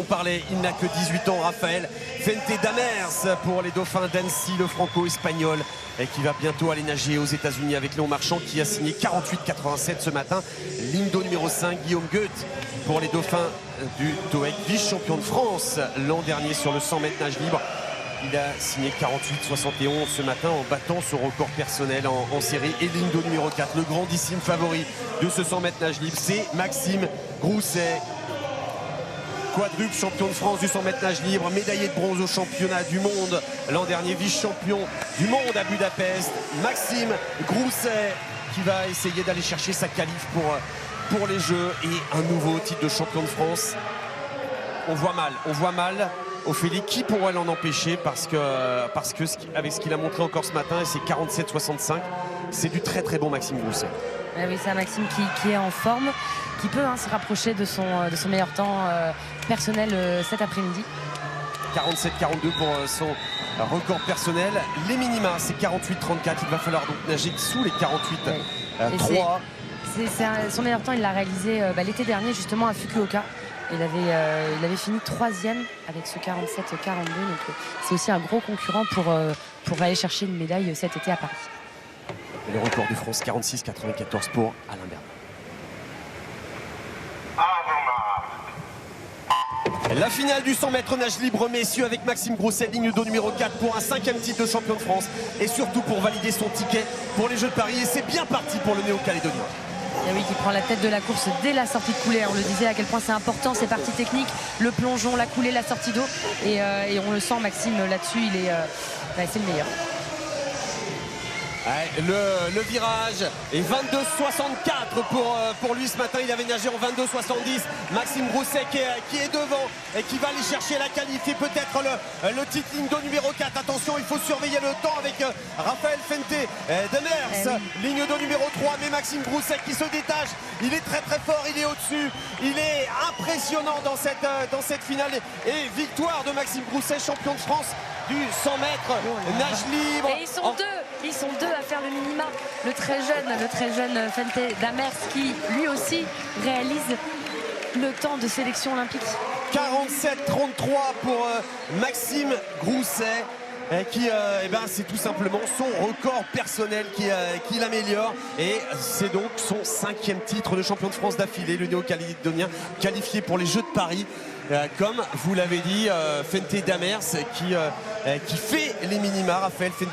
parlait, il n'a que 18 ans, Raphaël Fente Damers pour les dauphins d'Annecy, le franco-espagnol, et qui va bientôt aller nager aux États-Unis avec Léon Marchand, qui a signé 48,87 ce matin. Ligne d'eau numéro 5, Guillaume Goethe pour les dauphins du TOEC, vice-champion de France l'an dernier sur le 100 mètres nage libre. Il a signé 48,71 ce matin en battant son record personnel en série. Et ligne d'eau numéro 4, le grandissime favori de ce 100 mètres nage libre, c'est Maxime Grousset. Quadruple champion de France du 100 mètres nage libre, médaillé de bronze au championnat du monde l'an dernier, vice-champion du monde à Budapest. Maxime Grousset qui va essayer d'aller chercher sa qualif pour les Jeux et un nouveau titre de champion de France. On voit mal Ophélie, qui pourrait l'en empêcher, parce que avec ce qu'il a montré encore ce matin, et c'est 47,65, c'est du très très bon Maxime Grousset. Oui, c'est un Maxime qui est en forme, qui peut se rapprocher de son meilleur temps personnel cet après-midi. 47,42 pour son record personnel. Les minima, c'est 48,34. Il va falloir donc nager sous les 48,3. Son meilleur temps, il l'a réalisé l'été dernier justement à Fukuoka. Il avait fini 3e avec ce 47,42. Donc c'est aussi un gros concurrent pour aller chercher une médaille cet été à Paris. Et le record de France, 46,94 pour Alain Bernard. La finale du 100 mètres nage libre messieurs avec Maxime Grousset, ligne d'eau numéro 4 pour un 5e titre de champion de France et surtout pour valider son ticket pour les Jeux de Paris. Et c'est bien parti pour le Néo-Calédonien. Et oui, qui prend la tête de la course dès la sortie de coulée. On le disait à quel point c'est important ces parties techniques, le plongeon, la coulée, la sortie d'eau. Et on le sent, Maxime, là-dessus, c'est le meilleur. Le virage est 22,64 pour lui ce matin. Il avait nagé en 22,70. Maxime Grousset qui est devant et qui va aller chercher la qualité, peut-être le titre, ligne d'eau numéro 4. Attention, il faut surveiller le temps avec Raphaël Fente Damers, ligne d'eau numéro 3. Mais Maxime Grousset qui se détache, il est très très fort, il est au-dessus, il est impressionnant dans cette finale. Et victoire de Maxime Grousset, champion de France du 100 mètres nage libre. Et ils sont deux à faire le minima. Le très jeune Fente Damers qui lui aussi réalise le temps de sélection olympique. 47,33 pour Maxime Grousset. C'est tout simplement son record personnel qui l'améliore, et c'est donc son 5e titre de champion de France d'affilée, le Néo-Calédonien qualifié pour les Jeux de Paris. Comme vous l'avez dit, Fente Damers qui fait les minima. Raphaël Fente